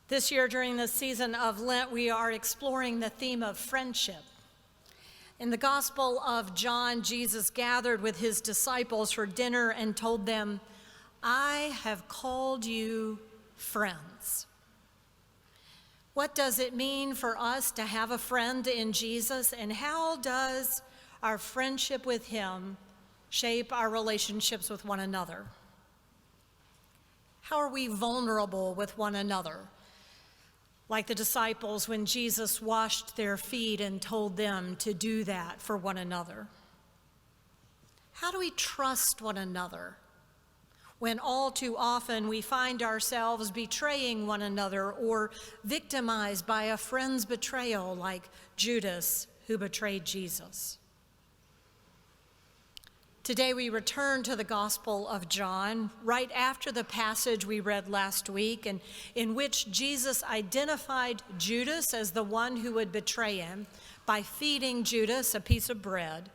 This year, during the season of Lent, we are exploring the theme of friendship. In the Gospel of John, Jesus gathered with his disciples for dinner and told them, "I have called you friends." What does it mean for us to have a friend in Jesus, and how does our friendship with him shape our relationships with one another? How are we vulnerable with one another? Like the disciples when Jesus washed their feet and told them to do that for one another. How do we trust one another when all too often we find ourselves betraying one another or victimized by a friend's betrayal like Judas who betrayed Jesus? Today we return to the Gospel of John right after the passage we read last week, and in which Jesus identified Judas as the one who would betray him by feeding Judas a piece of bread.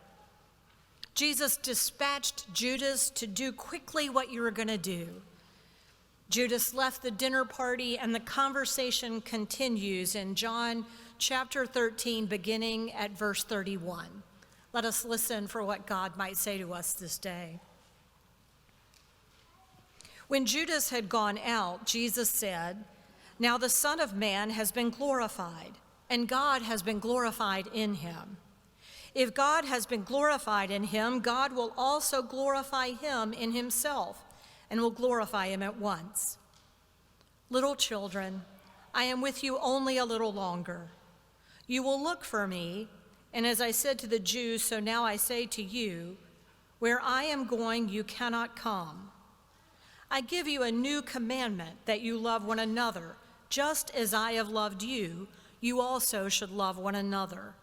Jesus dispatched Judas to do quickly what you were going to do. Judas left the dinner party, and the conversation continues in John chapter 13, beginning at verse 31. Let us listen for what God might say to us this day. When Judas had gone out, Jesus said, "Now the Son of Man has been glorified, and God has been glorified in him. If God has been glorified in him, God will also glorify him in himself, and will glorify him at once. Little children, I am with you only a little longer. You will look for me, and as I said to the Jews, so now I say to you, where I am going, you cannot come. I give you a new commandment, that you love one another. Just as I have loved you, you also should love one another.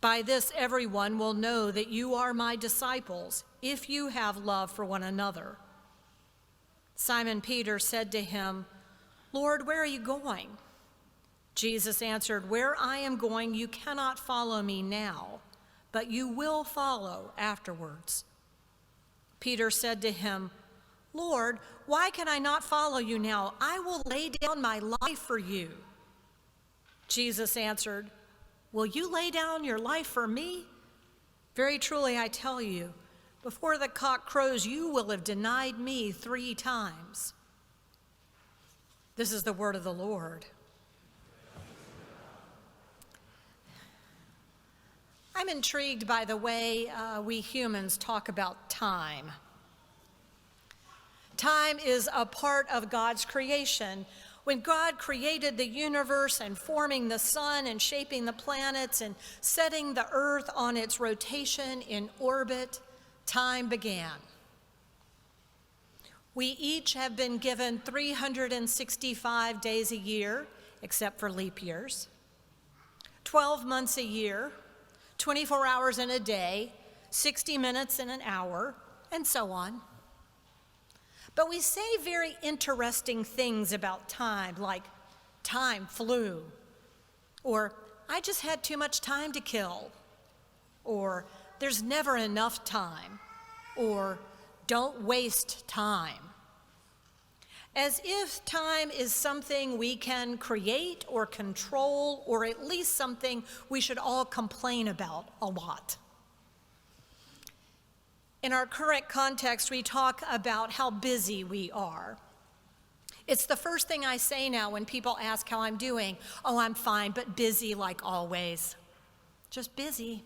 By this everyone will know that you are my disciples, if you have love for one another." Simon Peter said to him, "Lord, where are you going?" Jesus answered, "Where I am going, you cannot follow me now, but you will follow afterwards." Peter said to him, "Lord, why can I not follow you now? I will lay down my life for you." Jesus answered, "Will you lay down your life for me? Very truly I tell you, before the cock crows, you will have denied me 3 times. This is the word of the Lord. I'm intrigued by the way we humans talk about time. Time is a part of God's creation. When God created the universe and forming the sun and shaping the planets and setting the earth on its rotation in orbit, time began. We each have been given 365 days a year, except for leap years, 12 months a year, 24 hours in a day, 60 minutes in an hour, and so on. But we say very interesting things about time, like time flew, or I just had too much time to kill, or there's never enough time, or don't waste time. As if time is something we can create or control, or at least something we should all complain about a lot. In our current context, we talk about how busy we are. It's the first thing I say now when people ask how I'm doing. "Oh, I'm fine, but busy like always." Just busy.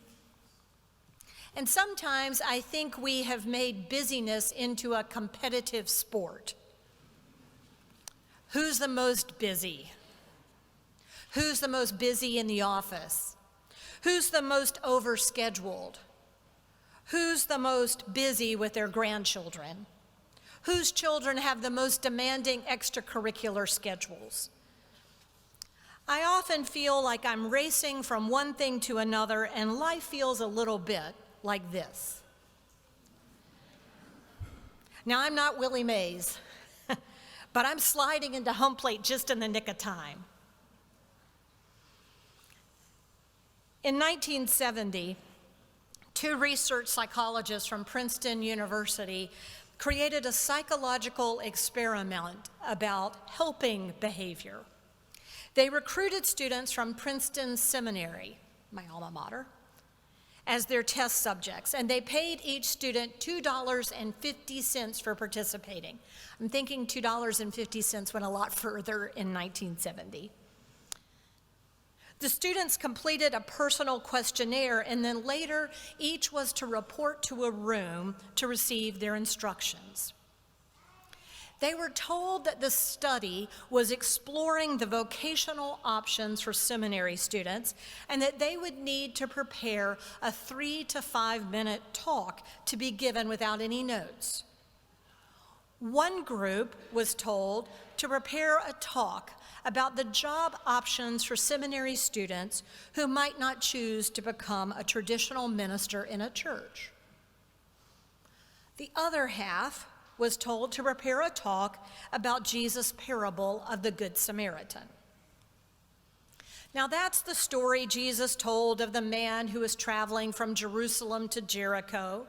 And sometimes I think we have made busyness into a competitive sport. Who's the most busy? Who's the most busy in the office? Who's the most overscheduled? Who's the most busy with their grandchildren? Whose children have the most demanding extracurricular schedules? I often feel like I'm racing from one thing to another, and life feels a little bit like this. Now, I'm not Willie Mays, but I'm sliding into home plate just in the nick of time. In 1970, 2 research psychologists from Princeton University created a psychological experiment about helping behavior. They recruited students from Princeton Seminary, my alma mater, as their test subjects, and they paid each student $2.50 for participating. I'm thinking $2.50 went a lot further in 1970. The students completed a personal questionnaire, and then later each was to report to a room to receive their instructions. They were told that the study was exploring the vocational options for seminary students and that they would need to prepare a 3 to 5 minute talk to be given without any notes. One group was told to prepare a talk about the job options for seminary students who might not choose to become a traditional minister in a church. The other half was told to prepare a talk about Jesus' parable of the Good Samaritan. Now that's the story Jesus told of the man who was traveling from Jerusalem to Jericho,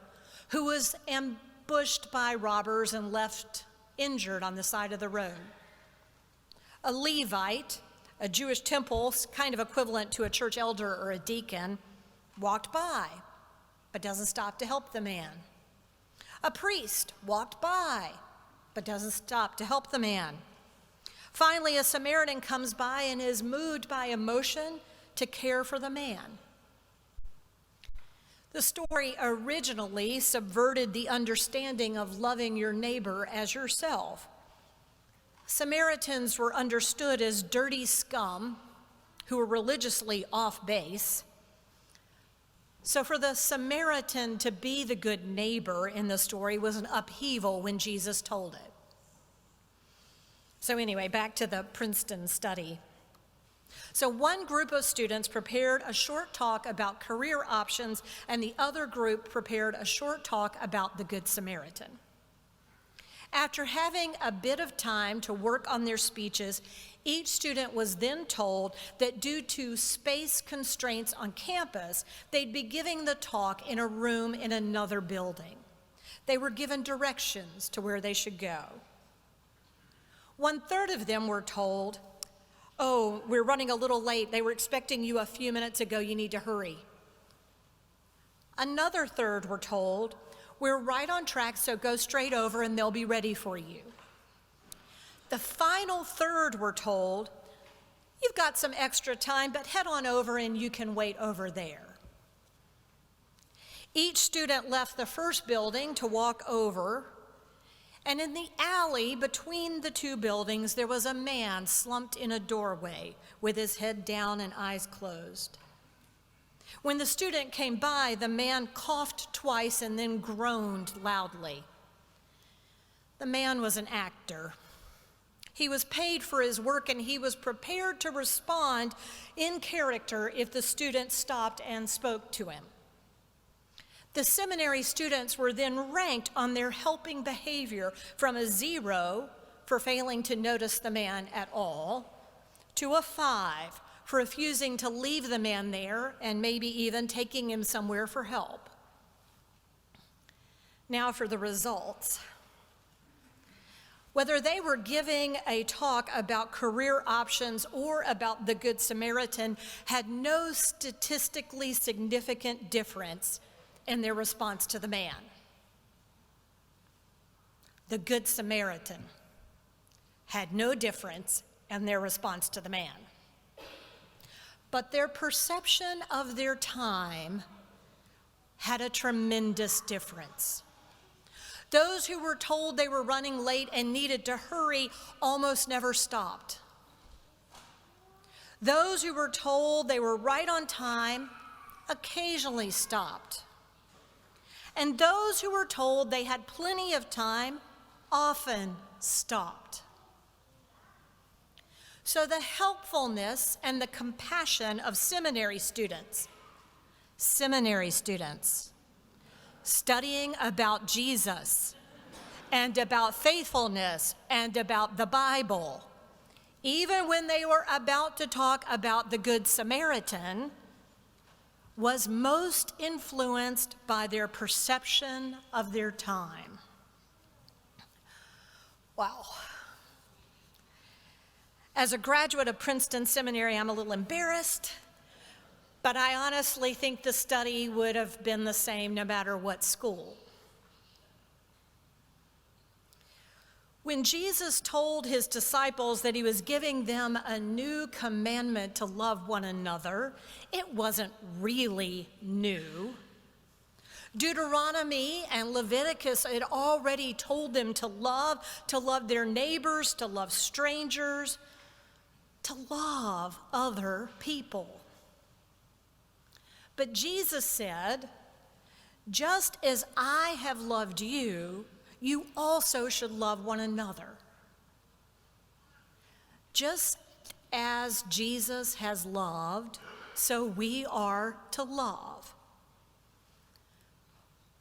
who was ambushed by robbers and left injured on the side of the road. A Levite, a Jewish temple, kind of equivalent to a church elder or a deacon, walked by, but doesn't stop to help the man. A priest walked by, but doesn't stop to help the man. Finally, a Samaritan comes by and is moved by emotion to care for the man. The story originally subverted the understanding of loving your neighbor as yourself. Samaritans were understood as dirty scum who were religiously off base. So for the Samaritan to be the good neighbor in the story was an upheaval when Jesus told it. So anyway, back to the Princeton study. So one group of students prepared a short talk about career options, and the other group prepared a short talk about the Good Samaritan. After having a bit of time to work on their speeches, each student was then told that due to space constraints on campus, they'd be giving the talk in a room in another building. They were given directions to where they should go. 1/3 of them were told, "Oh, we're running a little late. They were expecting you a few minutes ago. You need to hurry." Another third were told, "We're right on track, so go straight over and they'll be ready for you." The final third were told, "You've got some extra time, but head on over and you can wait over there." Each student left the first building to walk over, and in the alley between the two buildings, there was a man slumped in a doorway with his head down and eyes closed. When the student came by, the man coughed twice and then groaned loudly. The man was an actor. He was paid for his work, and he was prepared to respond in character if the student stopped and spoke to him. The seminary students were then ranked on their helping behavior from a 0 for failing to notice the man at all to a 5 for refusing to leave the man there and maybe even taking him somewhere for help. Now for the results. Whether they were giving a talk about career options or about the Good Samaritan had no statistically significant difference in their response to the man. The Good Samaritan had no difference in their response to the man. But their perception of their time had a tremendous difference. Those who were told they were running late and needed to hurry almost never stopped. Those who were told they were right on time occasionally stopped. And those who were told they had plenty of time often stopped. So the helpfulness and the compassion of seminary students studying about Jesus and about faithfulness and about the Bible, even when they were about to talk about the Good Samaritan, was most influenced by their perception of their time. Wow. As a graduate of Princeton Seminary, I'm a little embarrassed, but I honestly think the study would have been the same no matter what school. When Jesus told his disciples that he was giving them a new commandment to love one another, it wasn't really new. Deuteronomy and Leviticus had already told them to love their neighbors, to love strangers, to love other people. But Jesus said, just as I have loved you, you also should love one another. Just as Jesus has loved, so we are to love.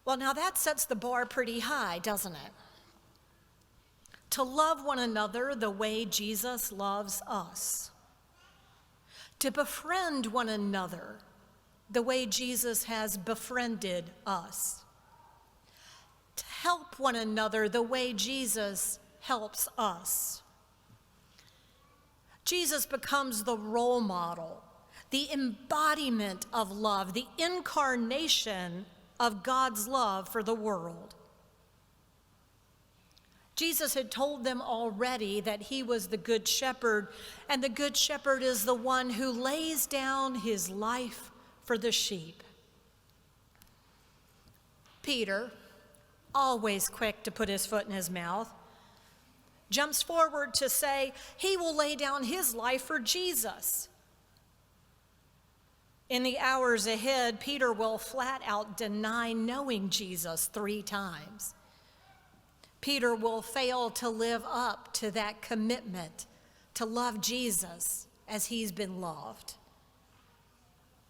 Well, now that sets the bar pretty high, doesn't it? To love one another the way Jesus loves us. To befriend one another the way Jesus has befriended us. To help one another the way Jesus helps us. Jesus becomes the role model, the embodiment of love, the incarnation of God's love for the world. Jesus had told them already that he was the good shepherd, and the good shepherd is the one who lays down his life for the sheep. Peter, always quick to put his foot in his mouth, jumps forward to say he will lay down his life for Jesus. In the hours ahead, Peter will flat out deny knowing Jesus 3 times. Peter will fail to live up to that commitment to love Jesus as he's been loved.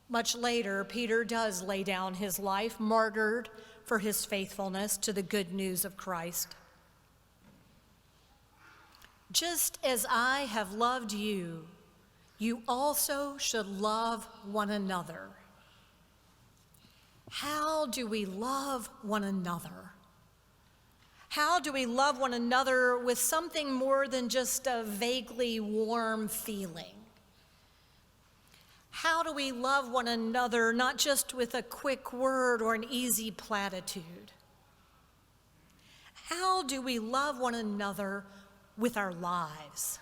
Much later, Peter does lay down his life, martyred for his faithfulness to the good news of Christ. Just as I have loved you, you also should love one another. How do we love one another? How do we love one another with something more than just a vaguely warm feeling? How do we love one another not just with a quick word or an easy platitude? How do we love one another with our lives?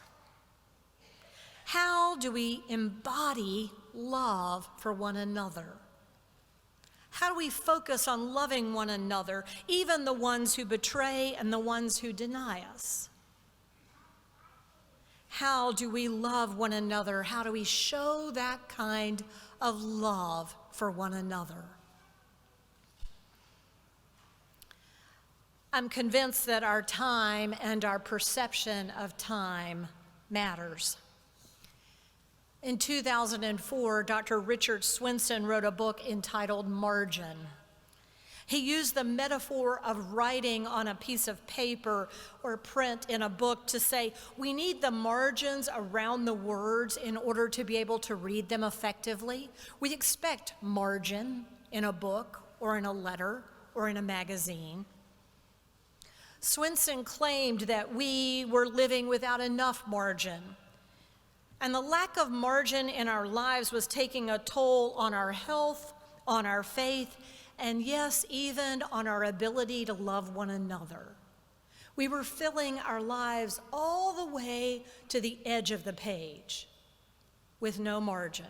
How do we embody love for one another? How do we focus on loving one another, even the ones who betray and the ones who deny us? How do we love one another? How do we show that kind of love for one another? I'm convinced that our time and our perception of time matters. In 2004, Dr. Richard Swenson wrote a book entitled Margin. He used the metaphor of writing on a piece of paper or print in a book to say, we need the margins around the words in order to be able to read them effectively. We expect margin in a book or in a letter or in a magazine. Swenson claimed that we were living without enough margin. And the lack of margin in our lives was taking a toll on our health, on our faith, and yes, even on our ability to love one another. We were filling our lives all the way to the edge of the page with no margin.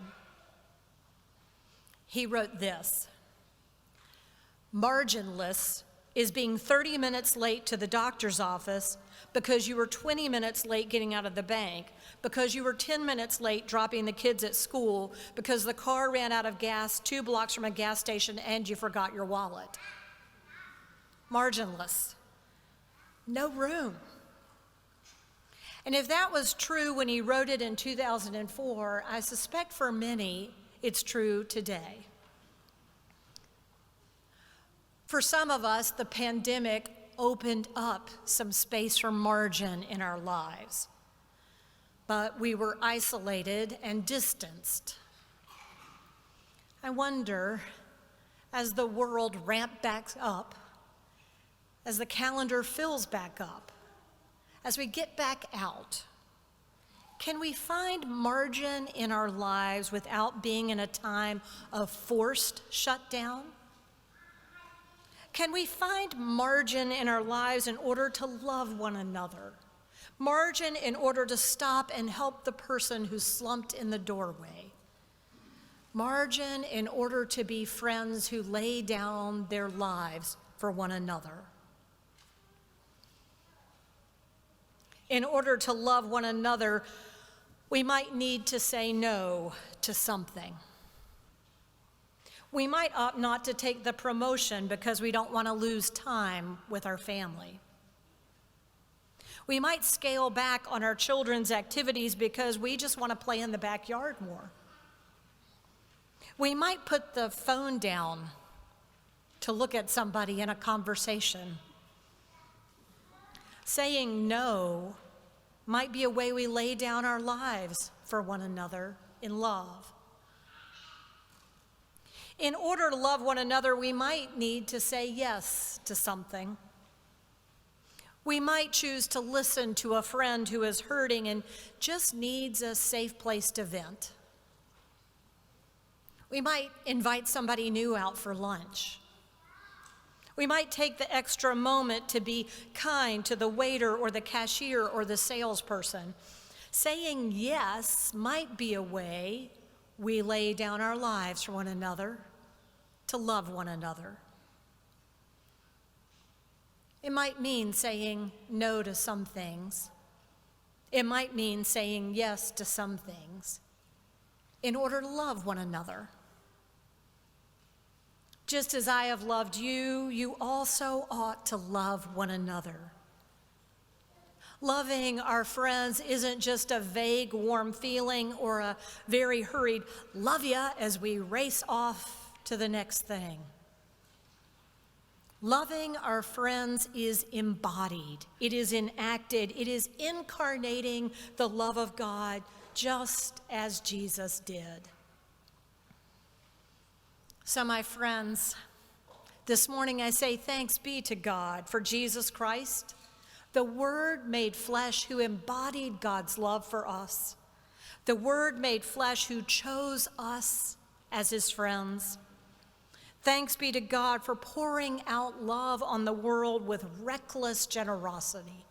He wrote this: marginless is being 30 minutes late to the doctor's office because you were 20 minutes late getting out of the bank, because you were 10 minutes late dropping the kids at school, because the car ran out of gas 2 blocks from a gas station and you forgot your wallet. Marginless. No room. And if that was true when he wrote it in 2004, I suspect for many it's true today. For some of us, the pandemic opened up some space for margin in our lives, but we were isolated and distanced. I wonder, as the world ramps back up, as the calendar fills back up, as we get back out, Can we find margin in our lives without being in a time of forced shutdown? Can we find margin in our lives in order to love one another? Margin in order to stop and help the person who's slumped in the doorway? Margin in order to be friends who lay down their lives for one another? In order to love one another, we might need to say no to something. We might opt not to take the promotion because we don't want to lose time with our family. We might scale back on our children's activities because we just want to play in the backyard more. We might put the phone down to look at somebody in a conversation. Saying no might be a way we lay down our lives for one another in love. In order to love one another, we might need to say yes to something. We might choose to listen to a friend who is hurting and just needs a safe place to vent. We might invite somebody new out for lunch. We might take the extra moment to be kind to the waiter or the cashier or the salesperson. Saying yes might be a way we lay down our lives for one another, to love one another. It might mean saying no to some things. It might mean saying yes to some things in order to love one another. Just as I have loved you, you also ought to love one another. Loving our friends isn't just a vague, warm feeling or a very hurried love ya as we race off to the next thing. Loving our friends is embodied, it is enacted, it is incarnating the love of God just as Jesus did. So, my friends, this morning I say thanks be to God for Jesus Christ, the Word made flesh who embodied God's love for us, the Word made flesh who chose us as his friends. Thanks be to God for pouring out love on the world with reckless generosity,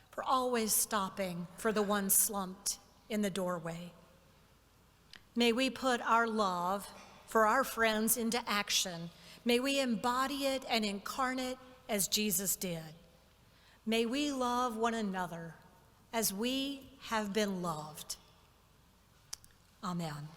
for always stopping for the one slumped in the doorway. May we put our love for our friends into action. May we embody it and incarnate as Jesus did. May we love one another as we have been loved. Amen.